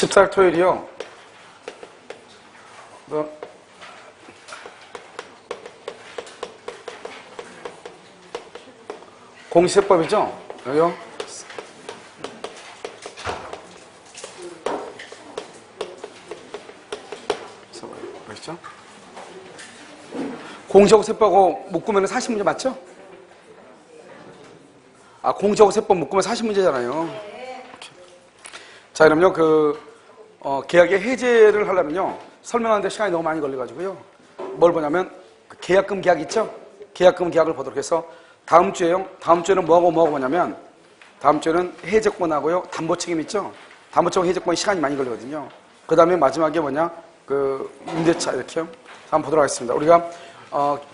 14일 토요일이요. 공시세법이죠? 여기요. 보시죠. 공시하고 세법하고 묶으면 40문제 맞죠? 아, 공시하고 세법 묶으면 40문제잖아요. 자, 그럼요, 계약의 해제를 하려면요, 설명하는데 시간이 너무 많이 걸려가지고요. 뭘 보냐면, 계약금 계약 있죠? 계약금 계약을 보도록 해서, 다음 주에는 뭐하고 보냐면, 다음 주에는 해제권하고요, 담보책임 있죠? 담보책 해제권 시간이 많이 걸리거든요. 그 다음에 마지막에 뭐냐, 임대차 이렇게요. 한번 보도록 하겠습니다. 우리가,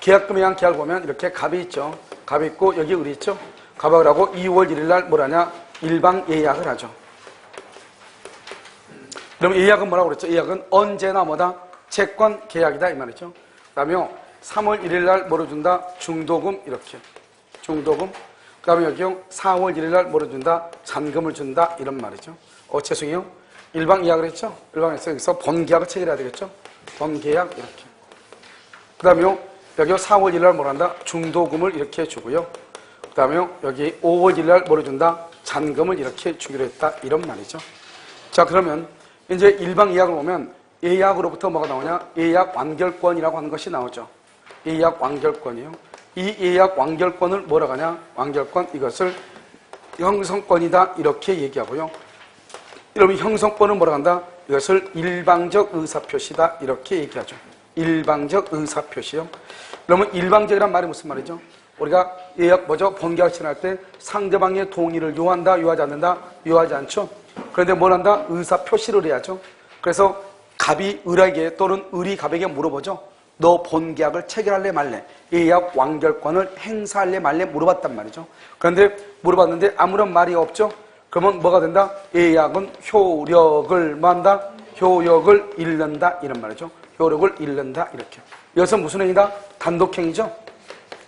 계약금에 대한 계약을 보면 이렇게 갑이 있죠? 갑이 있고, 여기 을이 있죠? 갑을 하고 2월 1일 날 뭐라냐? 일방 예약을 하죠. 그럼 예약은 뭐라고 그랬죠? 예약은 언제나 뭐다? 채권 계약이다 이 말이죠. 그 다음에 3월 1일 날 뭐로 준다? 중도금 이렇게. 중도금. 그 다음에 여기요 4월 1일 날 뭐로 준다? 잔금을 준다 이런 말이죠. 죄송해요. 일방 예약을 했죠? 일방에서 여기서 본계약을 체결해야 되겠죠? 본계약 이렇게. 그 다음에 여기 4월 1일 날 뭐로 한다? 중도금을 이렇게 주고요. 그 다음에 여기 5월 1일 날 뭐로 준다? 잔금을 이렇게 주기로 했다 이런 말이죠. 자, 그러면 이제 일방 예약을 보면 예약으로부터 뭐가 나오냐? 예약 완결권이라고 하는 것이 나오죠. 예약 완결권이요. 이 예약 완결권을 뭐라고 하냐? 완결권 이것을 형성권이다 이렇게 얘기하고요. 여러분 형성권은 뭐라고 한다? 이것을 일방적 의사표시다 이렇게 얘기하죠. 일방적 의사표시요. 그러면 일방적이란 말이 무슨 말이죠? 우리가 예약 본계약 체결할 때 상대방의 동의를 요한다, 요하지 않는다, 요하지 않죠. 그런데 뭘 한다? 의사 표시를 해야죠. 그래서 갑이 을에게 또는 을이 갑에게 물어보죠. 너 본계약을 체결할래 말래? 예약 완결권을 행사할래 말래? 물어봤단 말이죠. 그런데 물어봤는데 아무런 말이 없죠. 그러면 뭐가 된다? 예약은 효력을 만다? 효력을 잃는다 이런 말이죠. 효력을 잃는다 이렇게. 여기서 무슨 행위다? 단독행위죠.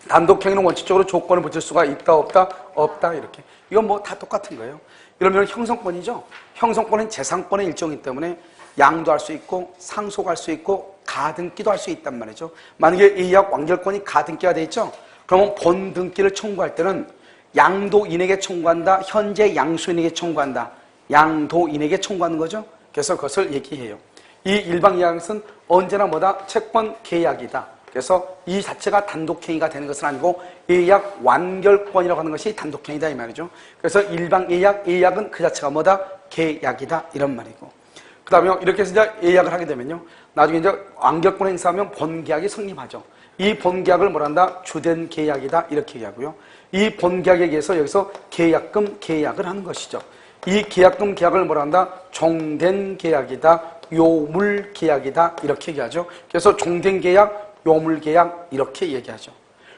단독행위는 원칙적으로 조건을 붙일 수가 있다 없다? 없다 이렇게. 이건 뭐 다 똑같은 거예요. 이러면 형성권이죠. 형성권은 재산권의 일종이기 때문에 양도할 수 있고 상속할 수 있고 가등기도 할 수 있단 말이죠. 만약에 예약 완결권이 가등기가 돼 있죠. 그러면 본등기를 청구할 때는 양도인에게 청구한다. 현재 양수인에게 청구한다. 양도인에게 청구하는 거죠. 그래서 그것을 얘기해요. 이 일방 예약은 언제나 뭐다? 채권 계약이다. 그래서 이 자체가 단독행위가 되는 것은 아니고 예약 완결권이라고 하는 것이 단독행위다 이 말이죠. 그래서 일방 예약, 예약은 그 자체가 뭐다? 계약이다 이런 말이고. 그 다음에 이렇게 해서 이제 예약을 하게 되면요. 나중에 이제 완결권 행사하면 본계약이 성립하죠. 이 본계약을 뭐란다? 주된 계약이다 이렇게 얘기하고요. 이 본계약에 의해서 여기서 계약금 계약을 하는 것이죠. 이 계약금 계약을 뭐란다? 종된 계약이다, 요물 계약이다 이렇게 얘기하죠. 그래서 종된 계약, 요물 계약 이렇게 얘기하죠.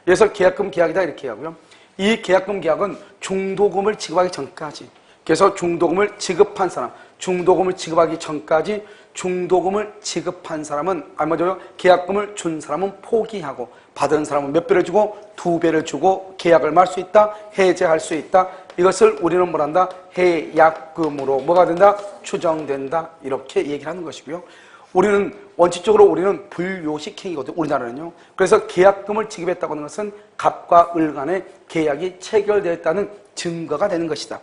그래서 계약금 계약이다 이렇게 얘기하고요. 이 계약금 계약은 중도금을 지급하기 전까지, 그래서 중도금을 지급한 사람, 중도금을 지급하기 전까지 중도금을 지급한 사람은 먼저 계약금을 준 사람은 포기하고 받은 사람은 몇 배를 주고 2배를 주고 계약을 말 수 있다, 해제할 수 있다. 이것을 우리는 뭐란다? 해약금으로 뭐가 된다? 추정된다 이렇게 얘기를 하는 것이고요. 원칙적으로 우리는 불요식행위거든요. 우리나라는요. 그래서 계약금을 지급했다고 하는 것은 갑과 을 간의 계약이 체결되었다는 증거가 되는 것이다.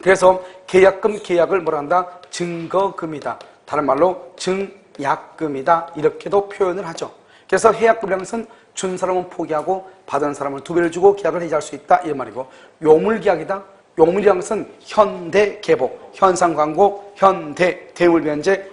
그래서 계약금 계약을 뭐라 한다? 증거금이다. 다른 말로 증약금이다. 이렇게도 표현을 하죠. 그래서 해약금이라는 것은 준 사람은 포기하고 받은 사람은 2배를 주고 계약을 해지할 수 있다. 이 말이고, 요물계약이다. 요물이라는 것은 현대 계복, 현상 광고, 현대 대물 변제,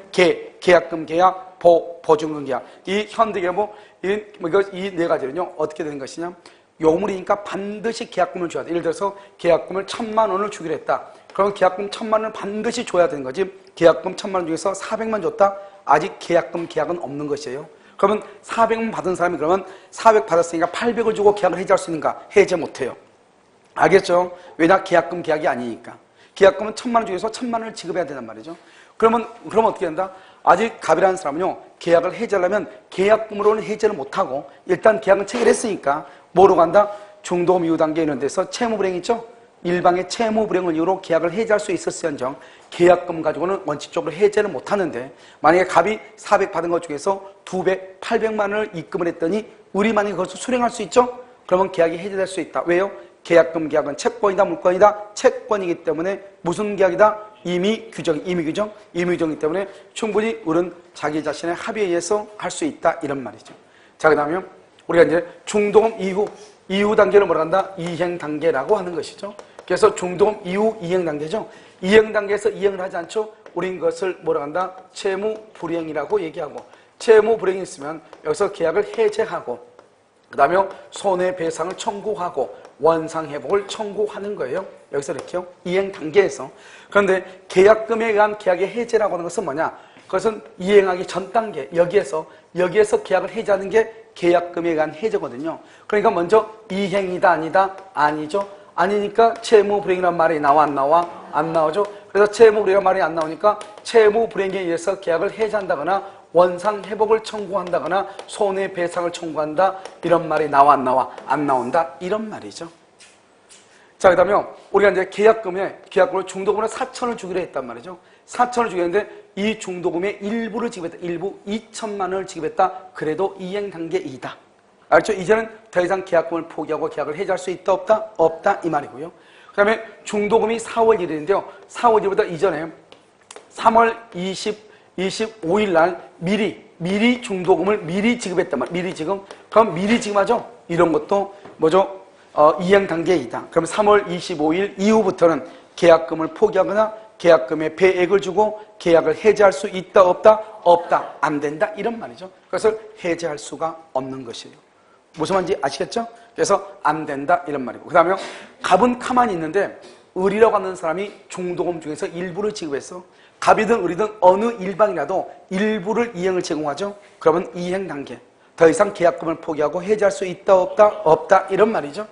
계약금 계약, 보증금 계약. 이 현대 계복, 이 네 가지는요 어떻게 되는 것이냐? 요물이니까 반드시 계약금을 줘야 돼. 예를 들어서 계약금을 1,000만 원을 주기로 했다. 그럼 계약금 1,000만 원을 반드시 줘야 되는 거지. 계약금 1,000만 원 중에서 400만 줬다? 아직 계약금 계약은 없는 것이에요. 그러면 400만 받은 사람이 그러면 400 받았으니까 800을 주고 계약을 해지할 수 있는가? 해제 못해요. 알겠죠? 왜냐? 계약금 계약이 아니니까. 계약금은 1,000만 원 중에서 1,000만 원을 지급해야 된단 말이죠. 그러면 어떻게 된다? 아직 갑이라는 사람은요, 계약을 해지하려면 계약금으로는 해지를 못하고 일단 계약은 체결했으니까 뭐로 간다? 중도금 이후 단계 이런 데서 채무불이행 있죠? 일방의 채무 불이행을 이유로 계약을 해지할 수 있었을지언정 계약금 가지고는 원칙적으로 해제를 못하는데, 만약에 갑이 400 받은 것 중에서 200, 800만 원을 입금을 했더니 우리 만약에 그것을 수령할 수 있죠? 그러면 계약이 해제될 수 있다. 왜요? 계약금 계약은 채권이다 물권이다? 채권이기 때문에 무슨 계약이다? 임의규정이기 때문에 충분히 을은 자기 자신의 합의에 의해서 할 수 있다, 이런 말이죠. 자, 그 다음에 우리가 이제 중도금 이후 단계를 뭐라 한다? 이행 단계라고 하는 것이죠. 그래서 중도금 이후 이행 단계죠. 이행 단계에서 이행을 하지 않죠? 우린 그것을 뭐라 한다? 채무 불이행이라고 얘기하고, 채무 불이행이 있으면 여기서 계약을 해제하고, 그 다음에 손해배상을 청구하고 원상회복을 청구하는 거예요. 여기서 이렇게요. 이행 단계에서. 그런데 계약금에 의한 계약의 해제라고 하는 것은 뭐냐? 그것은 이행하기 전 단계, 여기에서 계약을 해제하는 게 계약금에 의한 해제거든요. 그러니까 먼저 이행이다 아니다? 아니죠. 아니니까 채무불이행이라는 말이 나와 안 나와? 안 나오죠. 그래서 채무불이행이라는 말이 안 나오니까 채무불이행에 의해서 계약을 해제한다거나 원상회복을 청구한다거나 손해배상을 청구한다, 이런 말이 나와 안 나와? 안 나온다, 이런 말이죠. 자, 그 다음에 우리가 이제 계약금을 중도금으로 4천을 주기로 했단 말이죠. 4천을 주기로 했는데 이 중도금의 일부를 지급했다. 일부 2천만 원을 지급했다. 그래도 이행 단계 2다. 알죠? 이제는 더 이상 계약금을 포기하고 계약을 해지할 수 있다 없다? 없다, 이 말이고요. 그 다음에 중도금이 4월 1일인데요. 4월 1일보다 이전에 3월 25일 날 미리 중도금을 미리 지급했단 말이에요. 미리 지급. 그럼 미리 지급하죠? 이런 것도 뭐죠? 이행 단계이다. 그럼 3월 25일 이후부터는 계약금을 포기하거나 계약금의 배액을 주고 계약을 해제할 수 있다 없다? 없다. 안 된다, 이런 말이죠. 그것을 해제할 수가 없는 것이에요. 무슨 말인지 아시겠죠? 그래서 안 된다, 이런 말이고. 그 다음에 갑은 가만히 있는데 을이라고 하는 사람이 중도금 중에서 일부를 지급해서 갑이든 을이든 어느 일방이라도 일부를 이행을 제공하죠. 그러면 이행 단계. 더 이상 계약금을 포기하고 해지할 수 있다 없다? 없다, 이런 말이죠.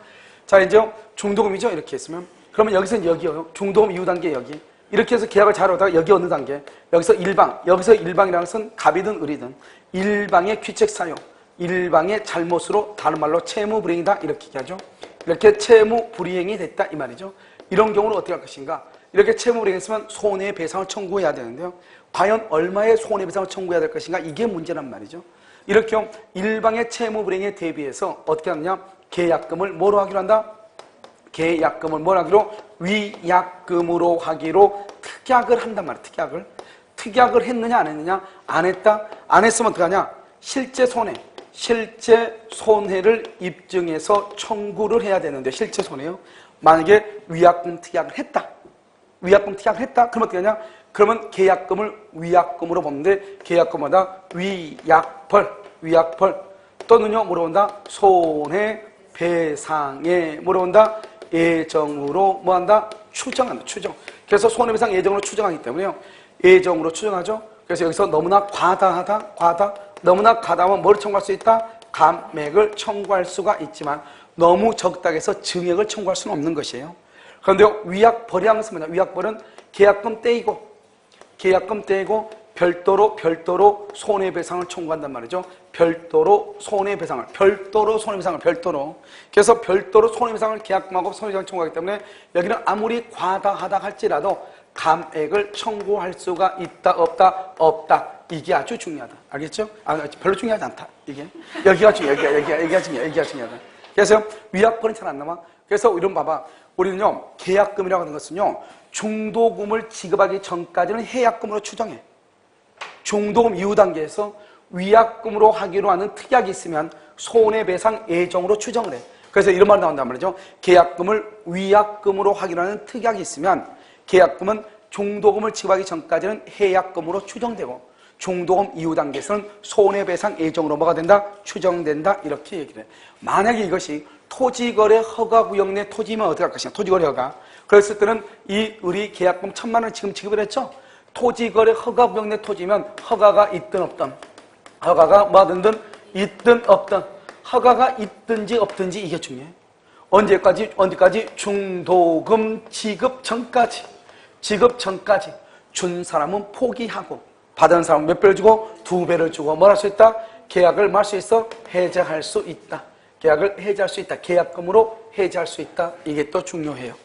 자, 이제 중도금이죠. 이렇게 했으면 그러면 여기서는 여기요. 중도금 이후 단계 여기. 이렇게 해서 계약을 잘 하다가 여기 어느 단계? 여기서 일방이라는 것은 갑이든 을이든 일방의 귀책 사유, 일방의 잘못으로, 다른 말로 채무 불이행이다, 이렇게 얘기하죠. 이렇게 채무 불이행이 됐다, 이 말이죠. 이런 경우는 어떻게 할 것인가? 이렇게 채무 불이행했으면 손해배상을 청구해야 되는데요. 과연 얼마의 손해배상을 청구해야 될 것인가? 이게 문제란 말이죠. 이렇게 일방의 채무 불이행에 대비해서 어떻게 하느냐? 계약금을 뭐로 하기로 한다? 계약금을 뭘 하기로? 위약금으로 하기로 특약을 한단 말이야. 특약을 했느냐 안 했느냐? 안 했다? 안 했으면 어떡하냐? 실제 손해를 입증해서 청구를 해야 되는데, 실제 손해요. 만약에 위약금 특약을 했다. 그러면 어떻게 하냐? 그러면 계약금을 위약금으로 보는데 계약금마다 위약벌 또는요 뭐로 본다? 손해배상에 뭐로 본다? 예정으로 뭐한다? 추정한다. 그래서 손해배상 예정으로 추정하기 때문에요. 예정으로 추정하죠. 그래서 여기서 너무나 너무나 과다하면 뭘 청구할 수 있다? 감액을 청구할 수가 있지만 너무 적다고 해서 증액을 청구할 수는 없는 것이에요. 그런데 위약벌이라는 것은 뭐냐? 위약벌은 계약금 떼이고 별도로 손해배상을 청구한단 말이죠. 별도로 손해배상을. 그래서 별도로 손해배상을 계약금하고 손해배상을 청구하기 때문에 여기는 아무리 과다하다 할지라도 감액을 청구할 수가 있다 없다. 이게 아주 중요하다. 알겠죠? 별로 중요하지 않다. 이게 여기가 중요하다. 그래서 위약벌은 잘 안 나와. 그래서 이런 봐봐. 우리는요 계약금이라고 하는 것은요 중도금을 지급하기 전까지는 해약금으로 추정해. 중도금 이후 단계에서 위약금으로 하기로 하는 특약이 있으면 손해배상 예정으로 추정을 해. 그래서 이런 말이 나온단 말이죠. 계약금을 위약금으로 하기로 하는 특약이 있으면 계약금은 중도금을 지급하기 전까지는 해약금으로 추정되고 중도금 이후 단계에서는 손해배상 예정으로 뭐가 된다? 추정된다. 이렇게 얘기를 해. 만약에 이것이 토지거래 허가구역 내 토지면 어떻게 할 것이냐? 토지거래 허가. 그랬을 때는 이 을이 계약금 1,000만 원을 지금 지급을 했죠? 토지거래 허가구역 내 토지면 허가가 있든 없든, 허가가 뭐든든 있든 없든, 허가가 있든지 없든지 이게 중요해. 언제까지? 중도금 지급 전까지 준 사람은 포기하고 받은 사람은 몇 배를 주고? 2배를 주고 뭘 할 수 있다? 계약을 말 수 있어? 해제할 수 있다. 계약을 해제할 수 있다. 계약금으로 해제할 수 있다. 이게 또 중요해요.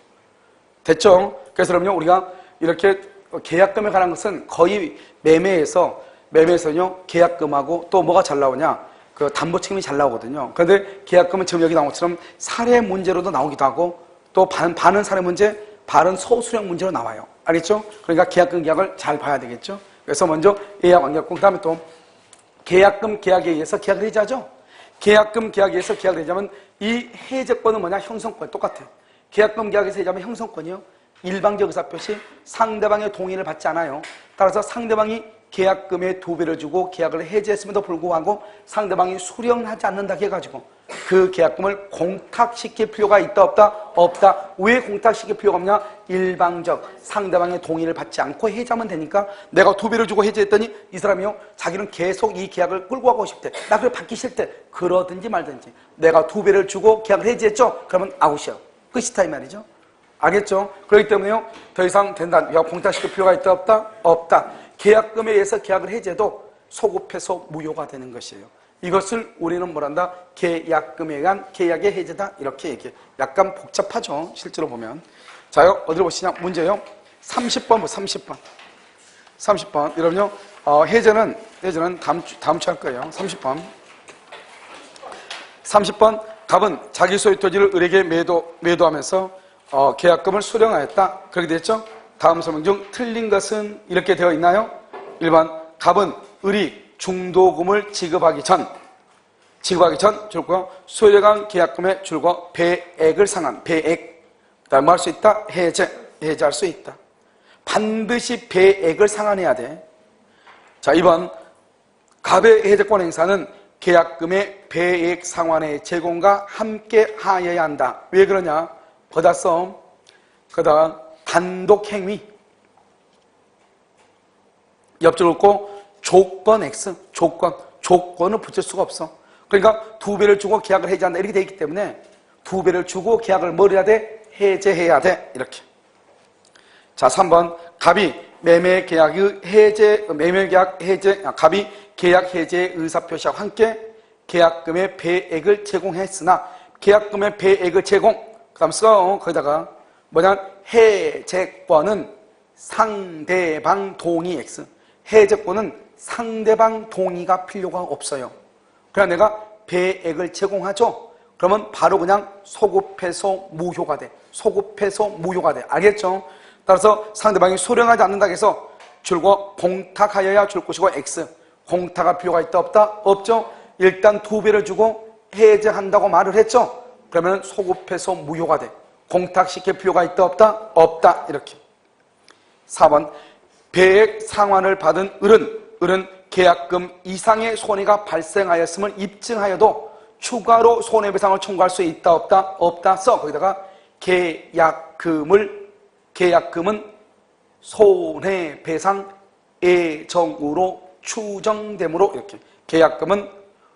됐죠? 그래서 그럼요, 우리가 이렇게 계약금에 관한 것은 거의 매매에서요, 계약금하고 또 뭐가 잘 나오냐? 그 담보 책임이 잘 나오거든요. 그런데 계약금은 지금 여기 나온 것처럼 사례 문제로도 나오기도 하고 또 반은 사례 문제, 반은 소수령 문제로 나와요. 알겠죠? 그러니까 계약금 계약을 잘 봐야 되겠죠? 그래서 먼저 예약 완결권, 그 다음에 또 계약금 계약에 의해서 계약을 해지하죠? 계약금 계약에 의해서 계약을 해지하면 이 해제권은 뭐냐? 형성권. 똑같아요. 계약금 계약에서 해지하면 형성권이요. 일방적 의사표시, 상대방의 동의를 받지 않아요. 따라서 상대방이 계약금의 2배를 주고 계약을 해지했음에도 불구하고 상대방이 수령하지 않는다 해가지고 그 계약금을 공탁시킬 필요가 있다 없다? 없다. 왜 공탁시킬 필요가 없냐? 일방적 상대방의 동의를 받지 않고 해지하면 되니까 내가 2배를 주고 해지했더니 이 사람이요, 자기는 계속 이 계약을 끌고 가고 싶대. 나 그걸 받기 싫대. 그러든지 말든지. 내가 2배를 주고 계약을 해지했죠? 그러면 아웃이요. 끝이다 이 말이죠. 알겠죠? 그렇기 때문에요, 더 이상 된다. 야, 공탁시킬 필요가 있다 없다? 없다. 계약금에 의해서 계약을 해지해도 소급해서 무효가 되는 것이에요. 이것을 우리는 뭐란다? 계약금에 의한 계약의 해제다. 이렇게 얘기해. 약간 복잡하죠? 실제로 보면. 자요, 어디로 보시냐? 문제요. 30번, 30번. 여러분요, 해제는 다음 주 할 거예요. 30번. 갑은 자기 소유 토지를 을에게 매도하면서 계약금을 수령하였다. 그렇게 됐죠? 다음 설명 중 틀린 것은 이렇게 되어 있나요? 1번, 갑은 을이 중도금을 지급하기 전 줄과 수령한 계약금의 줄과 배액을 상한 배액, 그다음에 뭐 할 수 있다? 해제할 수 있다. 반드시 배액을 상환해야 돼. 자, 2번, 갑의 해제권 행사는 계약금의 배액 상환의 제공과 함께 하여야 한다. 왜 그러냐? 거다 써. 거다 단독 행위. 옆줄 긋고 조건 X. 조건을 붙일 수가 없어. 그러니까 2배를 주고 계약을 해지한다. 이렇게 돼 있기 때문에 2배를 주고 계약을 뭘 해야 돼? 해제해야 돼. 이렇게. 자, 3번. 갑이 갑이 계약 해제의 의사표시와 함께 계약금의 배액을 제공했으나 계약금의 배액을 제공, 그 다음 써 거기다가 뭐냐? 해제권은 상대방 동의 X. 해제권은 상대방 동의가 필요가 없어요. 그냥 내가 배액을 제공하죠? 그러면 바로 그냥 소급해서 무효가 돼. 알겠죠? 따라서 상대방이 수령하지 않는다고 해서 줄과 공탁하여야 줄 것이고 X. 공탁할 필요가 있다 없다? 없죠? 일단 2배를 주고 해제한다고 말을 했죠? 그러면 소급해서 무효가 돼. 공탁시킬 필요가 있다 없다? 없다. 이렇게. 4번, 배액 상환을 받은 을은 계약금 이상의 손해가 발생하였음을 입증하여도 추가로 손해배상을 청구할 수 있다 없다? 없다. 써. 거기다가 계약금은 손해배상 예정으로 추정되므로 이렇게. 계약금은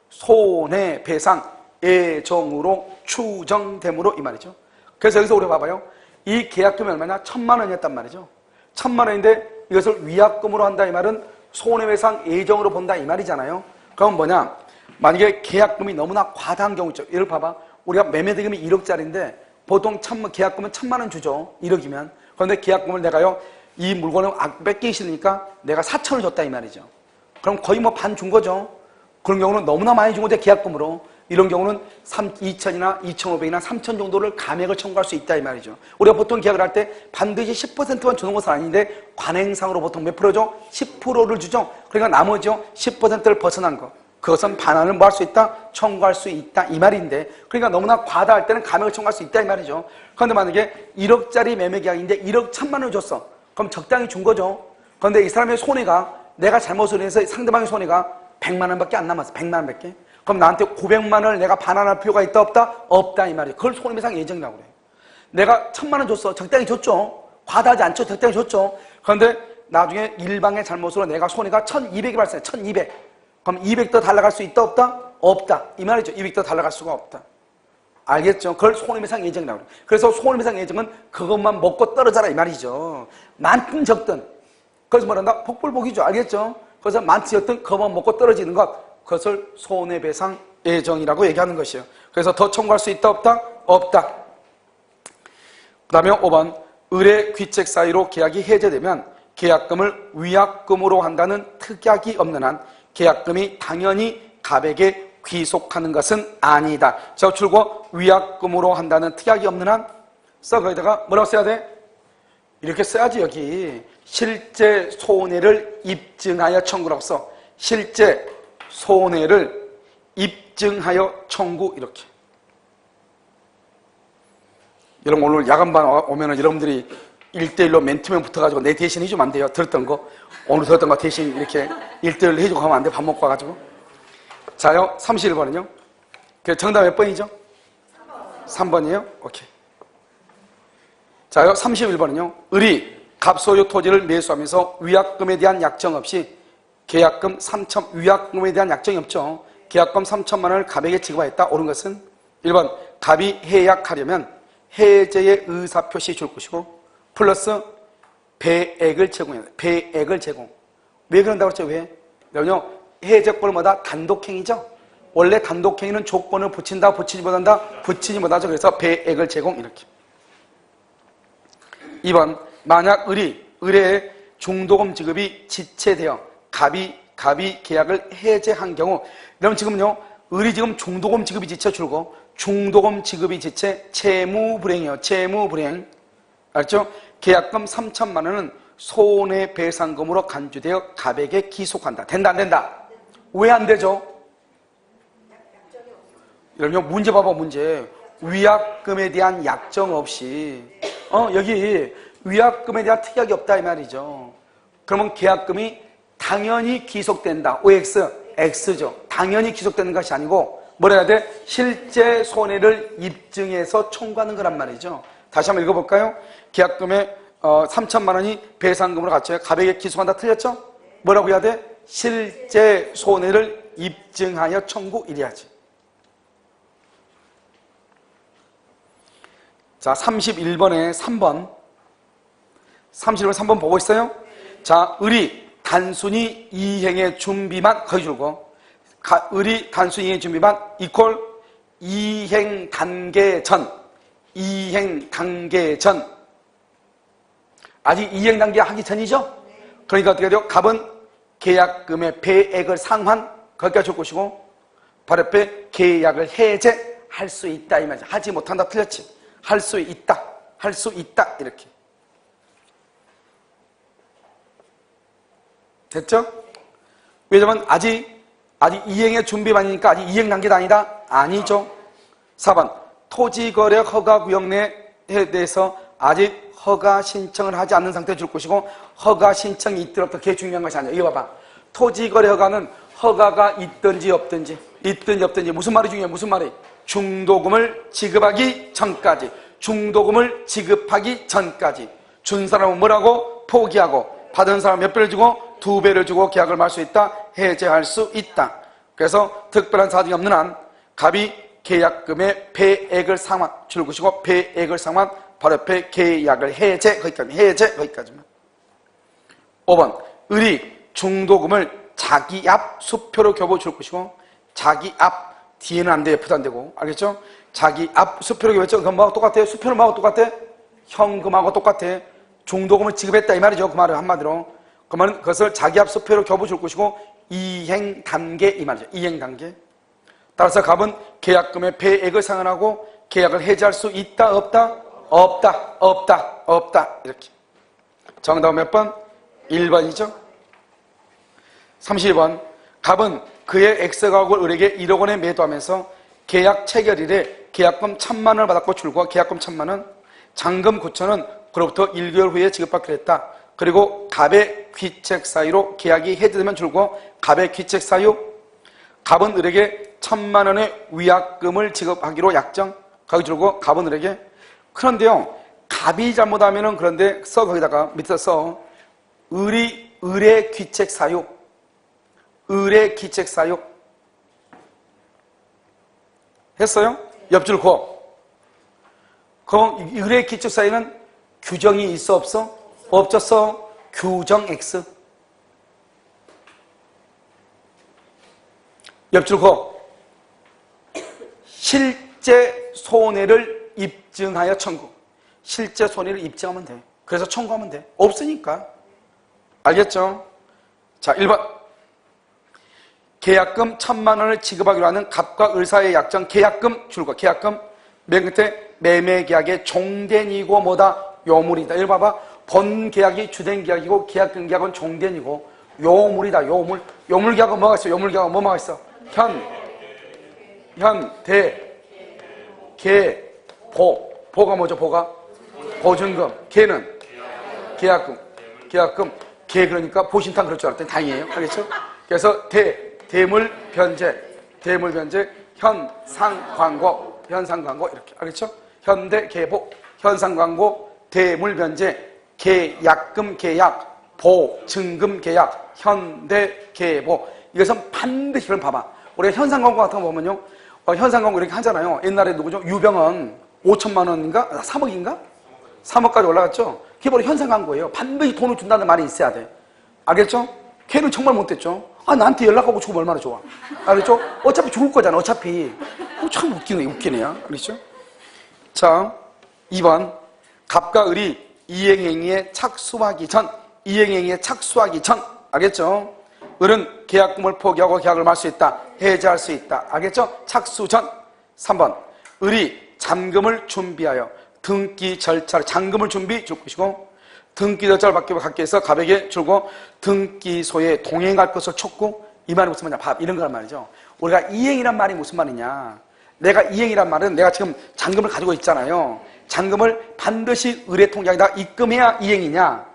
손해배상 예정으로 추정되므로 이 말이죠. 그래서 여기서 우리 봐봐요. 이 계약금이 얼마냐? 1,000만 원이었단 말이죠. 1,000만 원인데 이것을 위약금으로 한다 이 말은 손해배상 예정으로 본다 이 말이잖아요. 그럼 뭐냐? 만약에 계약금이 너무나 과다한 경우 있죠. 예를 봐봐. 우리가 매매대금이 1억짜리인데 보통 계약금은 1,000만 원 주죠. 1억이면. 그런데 계약금을 내가요, 이 물건을 뺏기 싫으니까 내가 4,000을 줬다 이 말이죠. 그럼 거의 뭐 반 준 거죠. 그런 경우는 너무나 많이 준 건데 계약금으로. 이런 경우는 2,000이나 2,500이나 3,000 정도를 감액을 청구할 수 있다 이 말이죠. 우리가 보통 계약을 할 때 반드시 10%만 주는 것은 아닌데 관행상으로 보통 몇 프로죠? 10%를 주죠. 그러니까 나머지 10%를 벗어난 거, 그것은 반환을 뭐 할 수 있다? 청구할 수 있다 이 말인데, 그러니까 너무나 과다할 때는 감액을 청구할 수 있다 이 말이죠. 그런데 만약에 1억짜리 매매 계약인데 1억 1,000만 원을 줬어. 그럼 적당히 준 거죠. 그런데 이 사람의 손해가, 내가 잘못을 해서 상대방의 손해가 100만 원밖에 안 남았어. 100만 원밖에. 그럼 나한테 900만 원을 내가 반환할 필요가 있다 없다? 없다 이 말이에요. 그걸 손해배상 예정이라고 그래요. 내가 1,000만 원 줬어. 적당히 줬죠. 과다하지 않죠. 적당히 줬죠. 그런데 나중에 일방의 잘못으로 내가 손해가 1,200이 발생해. 1,200. 그럼 200 더 달라갈 수 있다 없다? 없다 이 말이죠. 200 더 달라갈 수가 없다. 알겠죠? 그걸 손해배상 예정이라고 그래요. 그래서 손해배상 예정은 그것만 먹고 떨어져라 이 말이죠. 많든 적든. 그래서 뭐란다? 복불복이죠. 알겠죠? 그래서 많든 적든 그것만 먹고 떨어지는 것, 그것을 손해배상 예정이라고 얘기하는 것이에요. 그래서 더 청구할 수 있다 없다? 없다. 그 다음에 5번, 의뢰 귀책 사유로 계약이 해제되면 계약금을 위약금으로 한다는 특약이 없는 한 계약금이 당연히 갑에게 귀속하는 것은 아니다. 저 출고 위약금으로 한다는 특약이 없는 한 거기다가 뭐라고 써야 돼? 이렇게 써야지. 여기 실제 손해를 입증하여 청구라고 써. 실제 손해를 입증하여 청구. 이렇게. 여러분 오늘 야간반 오면은 여러분들이 1대1로 맨투맨 붙어가지고 내 대신 해주면 안 돼요. 들었던 거 오늘 들었던 거 대신 이렇게 1대1로 해주고 가면 안 돼. 밥 먹고 와가지고. 자요 31번은요 그 정답 몇 번이죠? 3번이에요? 오케이. 자요 31번은요 을이 갑소유 토지를 매수하면서 위약금에 대한 약정 없이 계약금 3천, 위약금에 대한 약정이 없죠. 계약금 3천만 원을 갑에게 지급하였다. 옳은 것은 1번 갑이 해약하려면 해제의 의사표시 줄 것이고 플러스 배액을 제공해야 돼. 배액을 제공. 왜 그런다고 했죠? 왜? 왜냐면 해제권은 뭐다? 단독행위죠. 원래 단독행위는 조건을 붙인다, 붙이지 못한다, 붙이지 못하죠. 그래서 배액을 제공. 이렇게. 2번 만약 의뢰의 중도금 지급이 지체되어 갑이 계약을 해제한 경우, 여러분 지금요 의뢰 지금 중도금 지급이 지체 줄고 중도금 지급이 지체 채무불행이에요. 채무불행. 알죠? 계약금 3천만 원은 손해배상금으로 간주되어 갑에게 기속한다. 된다 안 된다? 왜 안 되죠? 여러분 문제 봐봐. 문제. 위약금에 대한 약정 없이 여기 위약금에 대한 특약이 없다 이 말이죠. 그러면 계약금이 당연히 기속된다. OX, X죠. 당연히 기속되는 것이 아니고 뭐라 해야 돼? 실제 손해를 입증해서 청구하는 거란 말이죠. 다시 한번 읽어볼까요? 계약금에 3천만 원이 배상금으로 갇혀요. 갑에게 기속한다. 틀렸죠? 뭐라고 해야 돼? 실제 손해를 입증하여 청구. 이래야지. 자, 31번에 3번. 31번 3번 보고 있어요? 자, 을이 단순히 이행의 준비만 거의 줄고 을이 단순히 이행의 준비만 이퀄 이행 단계 전. 이행 단계 전. 아직 이행 단계 하기 전이죠? 그러니까 어떻게 돼요? 갑은 계약금의 배액을 상환 거기까지 줄 것이고 바로 옆에 계약을 해제할 수 있다 이 말이죠. 하지 못한다. 틀렸지? 할 수 있다. 할 수 있다. 이렇게. 됐죠? 왜냐면 아직 이행의 준비만이니까 아직 이행 단계도 아니다? 아니죠. 4번 토지거래 허가구역 내에 대해서 아직 허가 신청을 하지 않는 상태에 줄 것이고 허가 신청이 있든 없든 그게 중요한 것이 아니야. 이거 봐봐. 토지거래 허가는 허가가 있든지 없든지 무슨 말이 중요해? 무슨 말이? 중도금을 지급하기 전까지. 중도금을 지급하기 전까지. 준 사람은 뭐라고? 포기하고 받은 사람은 몇 배를 주고? 2배를 주고 계약을 말 수 있다. 해제할 수 있다. 그래서 특별한 사정이 없는 한 갑이 계약금의 배액을 상환 줄 것이고 배액을 상환 바로 옆에 계약을 해제 거기까지만. 5번 을이 중도금을 자기 앞 수표로 교부 줄 것이고 자기 앞 뒤에는 안 돼. F도 안 되고. 알겠죠? 자기 앞 수표로 교부했죠? 그건 뭐하고 똑같아요? 수표는 뭐하고 똑같아? 현금하고 똑같아. 중도금을 지급했다 이 말이죠. 그 말은 한마디로. 그러면 그것을 자기 앞 수표로 교부 줄 것이고 이행 단계 이 말이죠. 이행 단계. 따라서 갑은 계약금의 배액을 상환하고 계약을 해지할 수 있다 없다? 없다. 이렇게. 정답은 몇 번? 1번이죠. 32번 갑은 그의 X가옥을 을에게 1억 원에 매도하면서 계약 체결일에 계약금 1,000만 원을 받았고 줄과 계약금 1,000만 원, 잔금 9천 원 그로부터 1개월 후에 지급받기로 했다. 그리고 갑의 귀책 사유로 계약이 해제되면 줄고 갑의 귀책 사유 갑은 을에게 1,000만 원의 위약금을 지급하기로 약정 거기 줄고 갑은 을에게. 그런데요 갑이 잘못하면은 그런데 써 거기다가 밑에다 써 을의 귀책 사유 을의 귀책 사유 했어요? 옆줄 고. 그럼 을의 귀책 사유는 규정이 있어 없어? 없었어. 규정 X. 옆줄 고. 실제 손해를 입증하여 청구. 실제 손해를 입증하면 돼. 그래서 청구하면 돼. 없으니까. 알겠죠? 자, 1번. 계약금 1,000만 원을 지급하기로 하는 갑과 을 사이의 약정 계약금 줄거 계약금 맨 끝에 매매계약의 종된이고 뭐다? 요물이다. 여기 봐봐. 본계약이 주된 계약이고 계약금 계약은 종된이고 요물이다. 요물. 요물계약은 뭐가 있어? 요물계약은 뭐가 있어? 대, 계, 보. 보가 뭐죠? 보가? 보증금. 계는? 계약금. 계 그러니까 보신탕 그럴 줄 알았더니 다행이에요. 알겠죠? 그래서 대물 변제, 현상광고 이렇게. 알겠죠? 현대 계보, 현상광고, 대물 변제, 계약금 계약, 보증금 계약, 현대 계보. 이것은 반드시 그럼 봐봐. 우리가 현상광고 같은 거 보면요. 현상광고 이렇게 하잖아요. 옛날에 누구죠? 유병헌 5천만 원인가? 3억인가? 3억까지 올라갔죠? 그게 바로 현상광고예요. 반드시 돈을 준다는 말이 있어야 돼. 알겠죠? 걔는 정말 못됐죠? 아, 나한테 연락하고 죽으면 얼마나 좋아. 알겠죠? 어차피 죽을 거잖아, 어차피. 참 웃기네요. 알겠죠? 자, 2번. 갑과 을이 이행행위에 착수하기 전, 알겠죠? 을은 계약금을 포기하고 계약을 말 수 있다. 해지할 수 있다. 알겠죠? 착수 전. 3번. 을이 잔금을 준비하여 등기 절차를, 잔금을 준비 줄 것이고, 등기 절차를 받기 위해서 갑에게 줄고, 등기소에 동행할 것을 촉구. 이 말이 무슨 말이냐? 이런 거란 말이죠. 우리가 이행이란 말이 무슨 말이냐? 내가 이행이란 말은 내가 지금 잔금을 가지고 있잖아요. 잔금을 반드시 을의 통장에다 입금해야 이행이냐?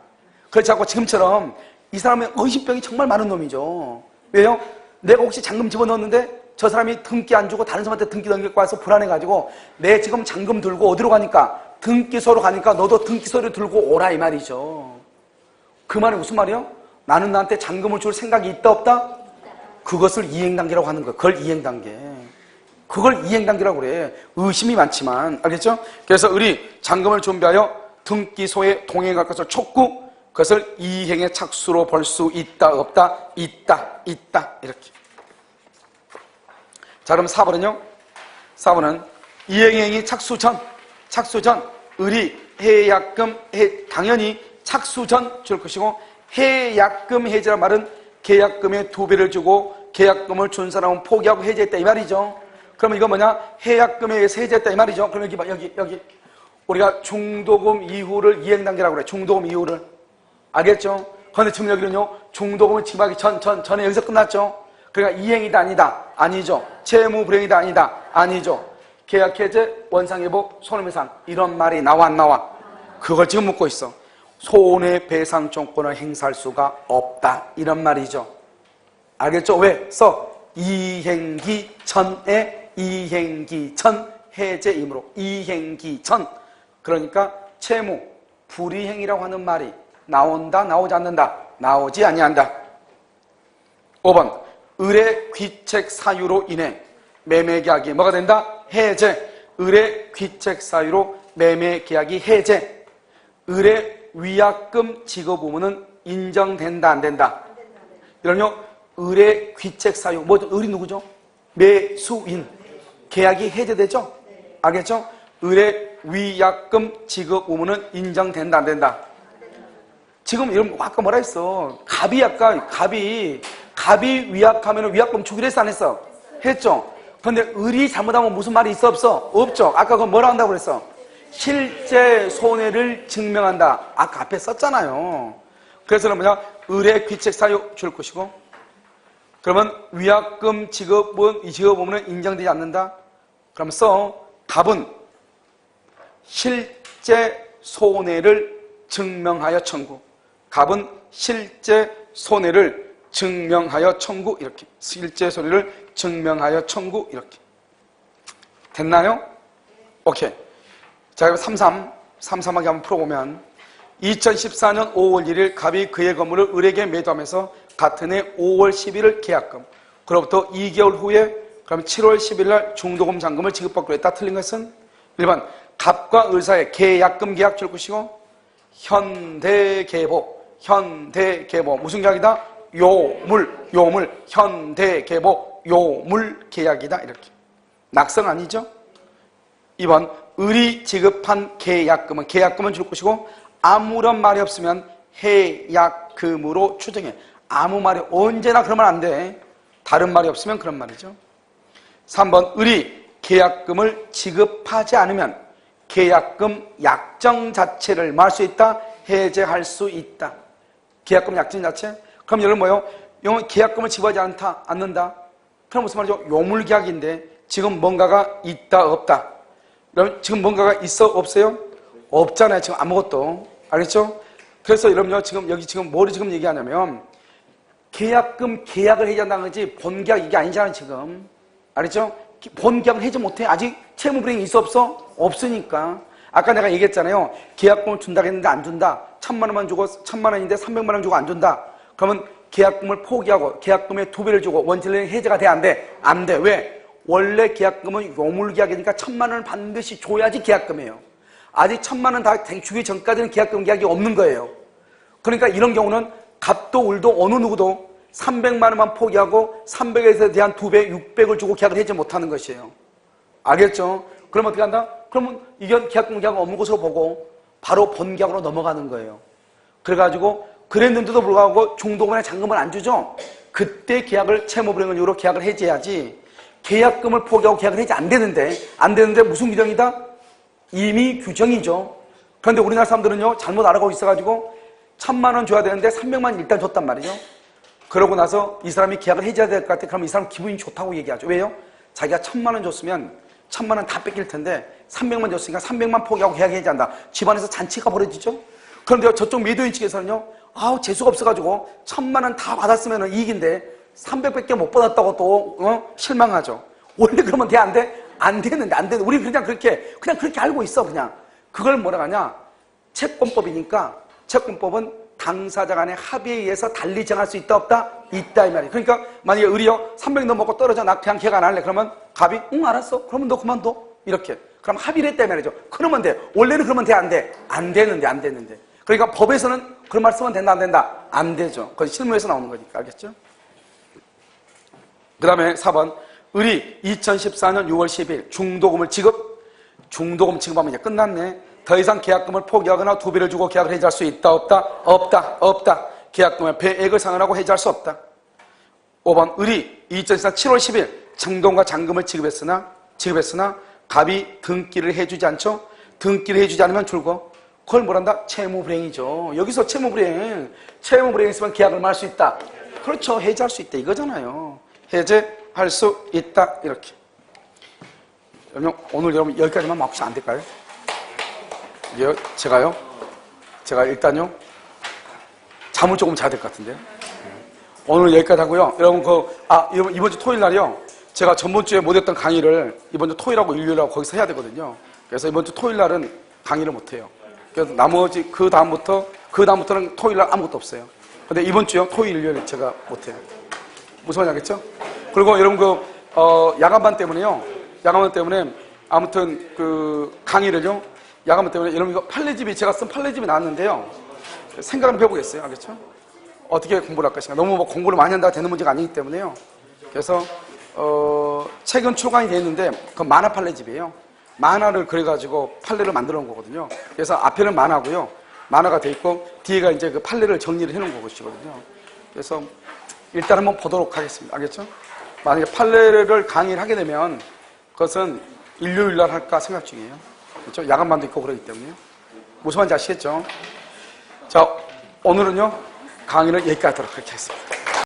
그렇지 않고 지금처럼 이 사람의 의심병이 정말 많은 놈이죠. 왜요? 내가 혹시 잔금 집어넣었는데 저 사람이 등기 안 주고 다른 사람한테 등기 넘길 거 와서 불안해가지고 내 지금 잔금 들고 어디로 가니까? 등기소로 가니까 너도 등기소를 들고 오라 이 말이죠. 그 말이 무슨 말이요? 나는 나한테 잔금을 줄 생각이 있다 없다? 그것을 이행단계라고 하는 거예요. 그걸 이행단계. 그걸 이행단계라고 그래. 의심이 많지만. 알겠죠? 그래서 을이 잔금을 준비하여 등기소에 동행할 것을 촉구. 그것을 이행의 착수로 볼 수 있다 없다? 있다 이렇게. 자, 그럼 4번은요? 4번은 이행행위 착수 전 을이 해약금 당연히 착수 전 줄 것이고, 해약금 해지란 말은 계약금의 2배를 주고 계약금을 준 사람은 포기하고 해지했다 이 말이죠. 그러면 이거 뭐냐? 해약금에 의해서 해지했다 이 말이죠. 그럼 여기 봐, 여기 우리가 중도금 이후를 이행단계라고 그래. 중도금 이후를. 알겠죠? 그런데 지금 여기는요, 중도금을 지급하기 전에 여기서 끝났죠? 그러니까 이행이다 아니다? 아니죠. 채무 불이행이다 아니다? 아니죠. 계약해제, 원상회복, 손해배상 이런 말이 나와 안 나와? 그걸 지금 묻고 있어. 손해배상청구권을 행사할 수가 없다 이런 말이죠. 알겠죠? 왜? 이행기 전에 해제이므로 이행기 전. 그러니까 채무 불이행이라고 하는 말이 나온다 나오지 않는다? 나오지 아니한다. 5번. 을의 귀책 사유로 인해 매매계약이 뭐가 된다? 해제. 을의 귀책 사유로 매매계약이 해제. 을의 위약금 지급 의무는 인정된다 안 된다? 이러면요, 을의 귀책 사유, 을이 누구죠? 매수인. 계약이 해제되죠? 알겠죠? 을의 위약금 지급 의무는 인정된다 안 된다? 지금 이런 아까 뭐라 했어? 갑이 위약하면 위약금 주기로 했어 안 했어? 했죠? 그런데 을이 잘못하면 무슨 말이 있어 없어? 없죠? 아까 그거 뭐라 한다고 그랬어? 실제 손해를 증명한다. 아까 앞에 썼잖아요. 그래서는 뭐냐? 을의 귀책 사유 줄 것이고, 그러면 위약금 지급 의무는 인정되지 않는다? 그럼 답은 실제 손해를 증명하여 청구. 갑은 실제 손해를 증명하여 청구 이렇게. 실제 손해를 증명하여 청구 이렇게. 됐나요? 오케이. 자, 그럼 33하게 한번 풀어보면 2014년 5월 1일 갑이 그의 건물을 을에게 매도하면서 같은 해 5월 10일을 계약금, 그로부터 2개월 후에 그럼 7월 10일 날 중도금 잔금을 지급받기로 했다. 틀린 것은 1번 갑과 을 사이에 계약금 계약 줄 것이고, 현대계보 무슨 계약이다? 요물 현대계보 요물 계약이다 이렇게. 낙성 아니죠? 2번 을이 지급한 계약금은 줄 것이고 아무런 말이 없으면 해약금으로 추정해. 아무 말이 언제나 그러면 안 돼. 다른 말이 없으면 그런 말이죠. 3번 을이 계약금을 지급하지 않으면 계약금 약정 자체를 뭐 할 수 있다? 해제할 수 있다. 계약금 약정 자체? 그럼 여러분 뭐요? 계약금을 지급하지 않는다? 그럼 무슨 말이죠? 요물계약인데 지금 뭔가가 있다 없다? 그럼 지금 뭔가가 있어 없어요? 없잖아요. 지금 아무것도. 알겠죠? 그래서 여러분요 지금 여기 지금 뭐를 지금 얘기하냐면 계약을 해제한다는 거지 본계약 이게 아니잖아요 지금. 알겠죠? 본계약은 해제 못해. 아직 채무불이행이 있어 없어? 없으니까. 아까 내가 얘기했잖아요. 계약금을 준다고 했는데 안 준다. 1,000만 원만 주고 1,000만 원인데 300만 원 주고 안 준다. 그러면 계약금을 포기하고 계약금의 2배를 주고 원질은 해제가 돼 안 돼? 안 돼. 왜? 원래 계약금은 요물계약이니까 1,000만 원을 반드시 줘야지 계약금이에요. 아직 1,000만 원 다 주기 전까지는 계약금 계약이 없는 거예요. 그러니까 이런 경우는 갑도 을도 어느 누구도 300만 원만 포기하고 300에서 대한 2배, 600을 주고 계약을 해지 못하는 것이에요. 알겠죠? 그럼 어떻게 한다? 그러면 이건 계약금 계약 없는 것으로 보고 바로 본계약으로 넘어가는 거예요. 그래가지고 그랬는데도 불구하고 중도금의 잔금을 안 주죠? 그때 계약을 채무불이행을 이유로 계약을 해지해야지. 계약금을 포기하고 계약을 해지 안 되는데 무슨 규정이다? 이미 규정이죠. 그런데 우리나라 사람들은요 잘못 알아가고 있어가지고 1,000만 원 줘야 되는데 300만 원 일단 줬단 말이죠. 그러고 나서 이 사람이 계약을 해줘야 될 것 같아. 그럼 이 사람 기분이 좋다고 얘기하죠. 왜요? 자기가 1,000만 원 줬으면 1,000만 원 다 뺏길 텐데 300만 줬으니까 300만 포기하고 계약 해지한다. 집안에서 잔치가 벌어지죠. 그런데 저쪽 매도인 측에서는요 아우 재수가 없어가지고 1,000만 원 다 받았으면 이익인데 300밖에 못 받았다고 또 실망하죠. 원래 그러면 돼 안 돼? 안 되는데 우리 그냥 그렇게 알고 있어. 그냥 그걸 뭐라 하냐? 채권법이니까 채권법은 당사자 간의 합의에 의해서 달리 정할 수 있다 없다? 있다 이 말이에요. 그러니까 만약에 을이요 300 넘어고 떨어져 나 그냥 계약 안 할래. 그러면 갑이 응 알았어. 그러면 너 그만둬. 이렇게. 그럼 합의를 했다 이 말이죠. 그러면 돼. 원래는 그러면 돼 안 돼? 안 되는데. 그러니까 법에서는 그런 말 쓰면 된다 안 된다? 안 되죠. 그건 실무에서 나오는 거니까. 알겠죠? 그 다음에 4번 을이 2014년 6월 10일 중도금 지급하면 이제 끝났네. 더 이상 계약금을 포기하거나 2배를 주고 계약을 해지할 수 있다 없다? 없다. 계약금의 배액을 상환하고 해지할 수 없다. 5번 을이 2014년 7월 10일 정동과 잔금을 지급했으나 갑이 등기를 해주지 않죠? 등기를 해주지 않으면 줄거. 그걸 뭐란다? 채무불이행이죠. 여기서 채무불이행 있으면 계약을 할 수 있다. 그렇죠. 해지할 수 있다 이거잖아요. 해제할 수 있다 이렇게. 오늘 여러분 여기까지만 혹시 안 될까요? 제가 일단요 잠을 조금 자야 될 것 같은데요. 오늘 여기까지 하고요. 여러분 이번 주 토요일 날이요. 제가 전번 주에 못했던 강의를 이번 주 토요일하고 일요일하고 거기서 해야 되거든요. 그래서 이번 주 토요일 날은 강의를 못 해요. 그래서 나머지 그 다음부터는 토요일 날 아무것도 없어요. 근데 이번 주요 토요일 일요일 제가 못 해요. 무슨 말인지 알겠죠? 그리고 여러분 야간반 때문에요. 야간반 때문에 아무튼 강의를요. 야간반 때문에 여러분 이거 제가 쓴 판례집이 나왔는데요. 생각을 해보겠어요. 알겠죠? 어떻게 공부를 할 것인가. 너무 공부를 많이 한다고 되는 문제가 아니기 때문에요. 그래서 책은 출간이 되어 있는데 그건 만화 판례집이에요. 만화를 그려가지고 판례를 만들어 놓은 거거든요. 그래서 앞에는 만화고요. 만화가 돼 있고 뒤에가 이제 그 판례를 정리를 해놓은 것이거든요. 그래서 일단 한번 보도록 하겠습니다. 알겠죠? 만약에 판례를 강의를 하게 되면 그것은 일요일 날 할까 생각 중이에요. 그렇죠? 야간반도 있고 그러기 때문에요. 무슨 말인지 아시겠죠? 자, 오늘은요 강의를 여기까지 하도록 그렇게 하겠습니다.